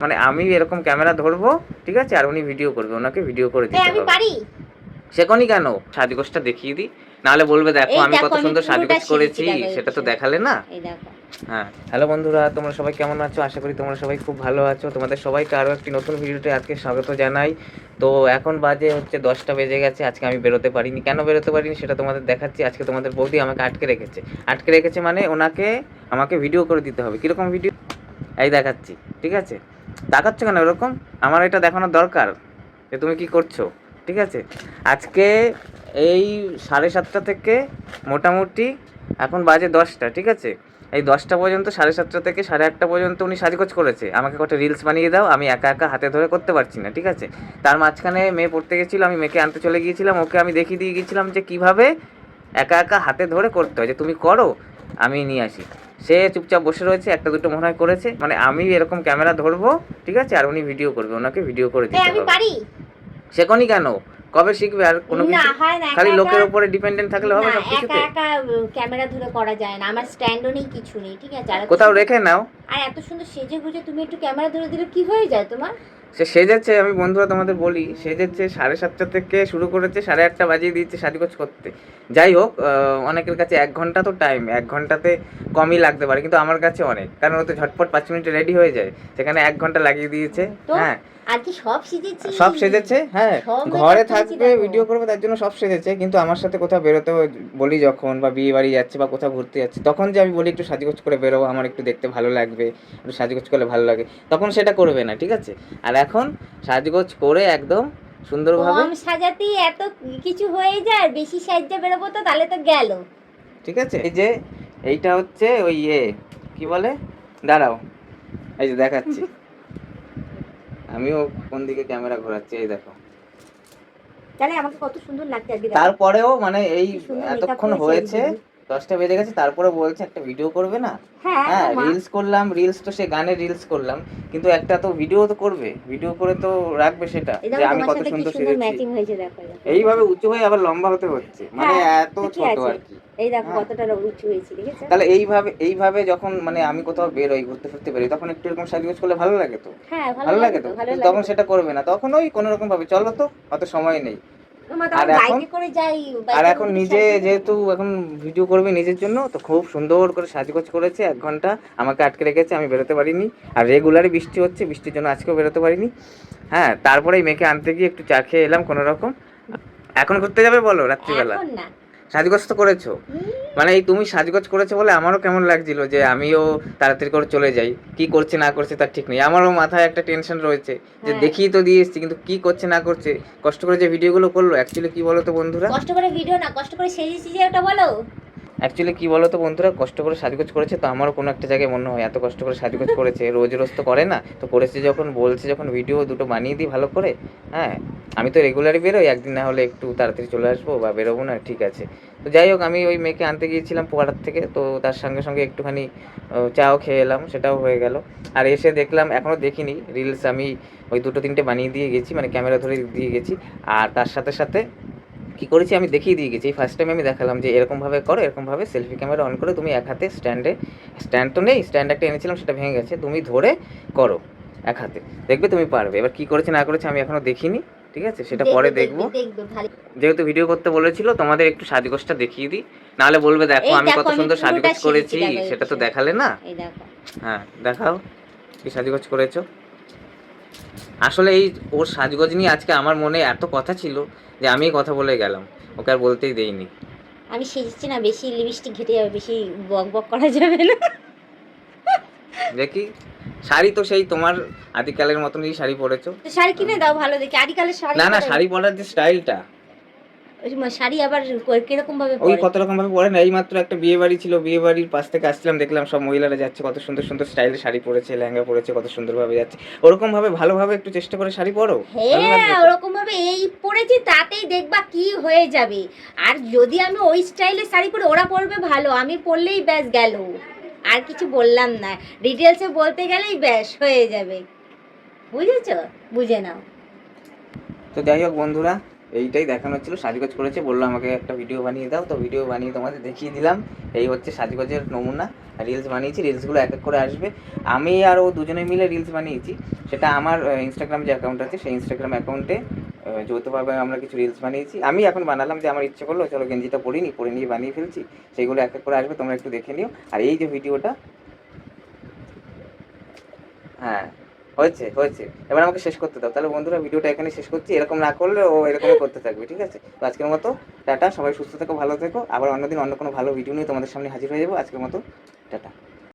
মানে আমি এরকম ক্যামেরা ধরবো, ঠিক আছে, আর উনি ভিডিও করবে, ওনাকে ভিডিও করে দিতে আমি হবে। পারি। শেখনি কেন? সাজগোজটা দেখিয়ে দিই, নাহলে বলবে দেখো এই আমি দেখো কত আমি সুন্দর পুরোটা সাজগোজ শিখেছি, করেছি, দেখো এই সেটা তো বিষয়ে। দেখালে না। এই দেখো। হ্যাঁ, হ্যালো বন্ধুরা, তোমরা সবাই কেমন আছো? আশা করি তোমরা সবাই খুব ভালো আছো। তোমাদের সবাইকে আরও একটি নতুন ভিডিওতে আজকে স্বাগত জানাই। তো এখন বাজে হচ্ছে 10টা বেজে গেছে। আজকে আমি বেরোতে পারিনি। কেন বেরোতে পারিনি সেটা তোমাদের দেখাচ্ছি। আজকে তোমাদের বৌদি আমাকে আটকে রেখেছে মানে আমাকে ভিডিও করে দিতে হবে। কীরকম ভিডিও এই দেখাচ্ছি, ঠিক আছে? দেখাচ্ছ কেন এরকম? আমার এটা দেখানোর দরকার যে তুমি কি করছো, ঠিক আছে? আজকে এই 7:30 থেকে মোটামুটি এখন বাজে 10টা, ঠিক আছে? এই 10টা পর্যন্ত, 7:30 থেকে 8:30 পর্যন্ত উনি সাজগোজ করেছে। আমাকে কটা রিলস বানিয়ে দাও, আমি একা একা হাতে ধরে করতে পারছি না, ঠিক আছে? তার মাঝখানে মেয়ে পড়তে গেছিলো, আমি মেয়েকে আনতে চলে গিয়েছিলাম, ওকে আমি দেখিয়ে দিয়ে গিয়েছিলাম যে কীভাবে একা একা হাতে ধরে করতে হয়, যে তুমি করো আমি নিয়ে আসি। সে চুপচাপ বসে রয়েছে, একটা দুটো মনে হয় করেছে। মানে আমি এরকম ক্যামেরা ধরবো, ঠিক আছে, আর উনি ভিডিও করবে, ওনাকে ভিডিও করে দিতে আমি হবে। পারি। শেখনি কেন? কবে শিখবে? আর কোনো না কিছু হয় না, খালি একা লোকের একা। উপরে ডিপেন্ডেন্ট থাকলে হবে না, সব একা কিছুতে? একা ক্যামেরা ধরে করা যায় না, আমার স্ট্যান্ডও নেই, কিছু নেই, ঠিক আছে? আর কোথাও রেখে নাও। আর এত সুন্দর সেজে গুজে তুমি একটু ক্যামেরা ধরে দিলে কি হয়ে যায় তোমার? সে সেজেছে, আমি বন্ধুরা তোমাদের বলি, সেজেছে 7:30 থেকে শুরু করেছে, 8:30 বাজিয়ে দিয়েছে সাজগোজ করতে। যাই হোক, অনেকের কাছে 1 ঘন্টা তো টাইম, 1 ঘন্টাতে কমই লাগতে পারে, কিন্তু আমার কাছে অনেক, কারণ ও তো ঝটপট 5 মিনিটে রেডি হয়ে যায়, সেখানে 1 ঘন্টা লাগিয়ে দিয়েছে। তো হ্যাঁ, আর কি সব শিখেছি, সব সেজেছে। হ্যাঁ, সব ঘরে মেকআপ করেছি থাকবে, দেখো। ভিডিও করবে, তার জন্য সব সেজেছে। কিন্তু আমার সাথে কোথাও বেরোতে বলি যখন, বা বিয়ে বাড়ি যাচ্ছে বা কোথাও ঘুরতে যাচ্ছে, তখন যে আমি বলি একটু সাজগোজ করে বেরোবো, আমার একটু দেখতে ভালো লাগবে, একটু সাজগোজ করলে ভালো লাগে, তখন সেটা করবে না, ঠিক আছে? আর এখন সাজগোজ করে একদম সুন্দরভাবে, কম সাজাতেই এত কিছু হয়ে যায়, বেশি সাজতে বেরোবো তো তাহলে তো গেল। ঠিক আছে? এই যে এইটা হচ্ছে ওই কি বলে, দাঁড়াও, এই যে দেখাচ্ছি, আমিও কোন দিকে ক্যামেরা ঘোরাচ্ছি, এই দেখো। তাহলে আমাকে কত সুন্দর লাগছে আজকে। তারপরেও মানে এই কি সুন্দর মেকআপ এতক্ষণ করেছি হয়েছে, আজকে। 10টা বেজে গেছে, তারপরে বলছে একটা ভিডিও করবে না। হ্যাঁ হ্যাঁ, মা। রিলস করলাম, রিলস তো সে গানের রিলস করলাম, কিন্তু একটা তো ভিডিও তো করবে, ভিডিও করে তো রাখবে সেটা, এই যে দেখো আমি তোমার কত সাথে কি সুন্দর সুন্দর সেজেছি। ম্যাচিং হয়েছে, দেখো দেখো। এইভাবে উঁচু হয়ে আবার লম্বা হতে হচ্ছে, মানে হ্যাঁ, এত তো কি ছোট আছে, আর কি। এই দেখো হ্যাঁ, কতটা উঁচু হয়েছে, দেখেছো? তাহলে এইভাবে যখন মানে আমি কোথাও বেরোই, ঘুরতে ফিরতে বেরোই, তখন একটু এরকম সাজগোজ করলে ভালো লাগে তো। হ্যাঁ ভালো ভালো লাগে লাগে তো, তো, ভালো কিন্তু লাগে তখন তো। সেটা করবে না, তখন ওই কোনো রকম ভাবে চলো তো, অত সময় নেই। তোমার আর তখন এখন বাইকে করে যাই, আর বাইকের এখন মধ্যে নিজে সাজিয়ে দেবো। যেহেতু এখন ভিডিও করবে নিজের জন্য, তো খুব সুন্দর করে সাজগোজ করেছে। 1 ঘন্টা আমাকে আটকে রেখেছে, আমি বেরোতে পারিনি। আর রেগুলারই বৃষ্টি হচ্ছে, বৃষ্টির জন্য আজকেও বেরোতে পারিনি। হ্যাঁ, তারপরে এই মেয়েকে আনতে গিয়ে একটু চা খেয়ে এলাম কোনো রকম। এখন ঘুরতে যাবে বলো রাত্রিবেলা? এখন না। সাজগোজ তো করেছো, মানে এই তুমি সাজগোজ করেছো বলে আমারও কেমন লাগছিল যে আমিও তাড়াতাড়ি করে চলে যাই। কি করছে না করছে তার ঠিক নেই, আমারও মাথায় একটা টেনশন রয়েছে যে হ্যাঁ, দেখিয়ে তো দিয়ে এসছি, কিন্তু কি করছে না করছে। কষ্ট করে যে ভিডিওগুলো করলো, অ্যাকচুয়ালি কি বলো তো বন্ধুরা, কষ্ট করে ভিডিও না, কষ্ট করে সেজেছি যে ওটা বলো। অ্যাকচুয়ালি কী বলো তো বন্ধুরা, কষ্ট করে সাজগোজ করেছে, তো আমারও কোনো একটা জায়গায় মনে হয় এত কষ্ট করে সাজগোজ করেছে, রোজ রোজ তো করে না, তো করেছে যখন, বলছে যখন ভিডিও দুটো বানিয়ে দিই ভালো করে। হ্যাঁ, আমি তো রেগুলারই বেরোই, একদিন না হলে একটু তাড়াতাড়ি চলে আসবো বা বেরোবো না, ঠিক আছে? তো যাই হোক, আমি ওই মেয়েকে আনতে গিয়েছিলাম পাড়ার থেকে, তো তার সঙ্গে সঙ্গে একটুখানি চাও খেয়ে এলাম, সেটাও হয়ে গেল। আর এসে দেখলাম, এখনও দেখিনি রিলস, আমি ওই দুটো তিনটে বানিয়ে দিয়ে গেছি, মানে ক্যামেরা ধরে দিয়ে গেছি। আর তার সাথে সাথে কী করেছি আমি দেখিয়ে দিয়ে গেছি, এই ফার্স্ট টাইম আমি দেখালাম যে এরকমভাবে করো, এরকমভাবে সেলফি ক্যামেরা অন করে তুমি এক হাতে স্ট্যান্ড তো নেই, স্ট্যান্ড একটা এনেছিলাম সেটা ভেঙে গেছে, তুমি ধরে করো এক হাতে, দেখবে তুমি পারবে। এবার কী করেছে না করেছে আমি এখনও দেখিনি, ঠিক আছে? সেটা পরে দেখবো। দেখবে ভালো। যেহেতু ভিডিও করতে বলেছিল, তোমাদের একটু সাজগোজটা দেখিয়ে দিই, নাহলে বলবে দেখো এই আমি দেখো কত আমি সুন্দর পুরোটা সাজগোজ শিখেছি, করেছি, দেখো এই সেটা তো বিষয়ে। দেখালে না। এই দেখো। হ্যাঁ, দেখাও কি সাজগোজ করেছো। আসলে এই ওর সাজগোজ নিয়ে আজকে আমার মনে এত কথা ছিল যে আমি কথা বলে গেলাম, ওকে আর বলতেই দেইনি। আমি সেজেছি না, বেশি লিপস্টিক ঘেটে যাবে, বেশি বক বক করা যাবে না। দেখি, শাড়ি তো সেই তোমার আদিকালের মতনই শাড়ি পরেছো। তো শাড়ি কিনে দাও ভালো দেখে, আদিকালের শাড়ি না না, পরে। শাড়ি পরার যে স্টাইলটা, ওই শাড়ি আবার কিরকম ভাবে ওই পরে? কত রকম ভাবে পরে না। এই মাত্র একটা বিয়ে বাড়ি ছিল, বিয়ে বাড়ির পাশ থেকে আসছিলাম, দেখলাম সব মহিলারা যাচ্ছে, কত সুন্দর সুন্দর স্টাইলের শাড়ি পরেছে, লেহেঙ্গা পরেছে, কত সুন্দরভাবে যাচ্ছে। ওরকম ভাবে ভালোভাবে একটু চেষ্টা করে শাড়ি পরো, ভালো হ্যাঁ লাগবে তো। ওরকম ভাবে এই পরেছি, তাতেই দেখবা কি হয়ে যাবে। আর যদি আমি ওই স্টাইলের শাড়ি পরে, ওরা পরবে ভালো, আমি পরলেই ব্যাস গেল। আর কিছু বললাম না, ডিটেলসে বলতে গেলেই ব্যাস হয়ে যাবে। বুঝেছো? বুঝে নাও। তো যাই হোক বন্ধুরা, এইটাই দেখানো হচ্ছিলো, সাজগোজ করেছে, বললো আমাকে একটা ভিডিও বানিয়ে দাও, তো ভিডিও বানিয়ে তোমাদের দেখিয়ে দিলাম। এই হচ্ছে সাজগোজের নমুনা, রিলস বানিয়েছি, রিলসগুলো এক এক করে আসবে। আমি আর ও দুজনে মিলে রিলস বানিয়েছি, সেটা আমার ইনস্টাগ্রাম যে অ্যাকাউন্ট আছে সেই ইনস্টাগ্রাম অ্যাকাউন্টে যৌথভাবে আমরা কিছু রিলস বানিয়েছি। আমি এখন বানালাম যে আমার ইচ্ছে করলো চলো গেঞ্জিটা পরে নিয়ে বানিয়ে ফেলছি, সেইগুলো এক এক করে আসবে, তোমরা একটু দেখে নিও। আর এই যে ভিডিওটা, হ্যাঁ হয়েছে হয়েছে, এবার আমাকে শেষ করতে দাও। তাহলে বন্ধুরা ভিডিওটা এখানে শেষ করছি, এরকম না করলে ও এরকমই করতে থাকবে, ঠিক আছে? তো আজকের মতো টাটা, সবাই সুস্থ থেকো, ভালো থেকো, আবার অন্যদিন অন্য কোনো ভালো ভিডিও নিয়ে তোমাদের সামনে হাজির হয়ে যাবো। আজকের মতো টাটা।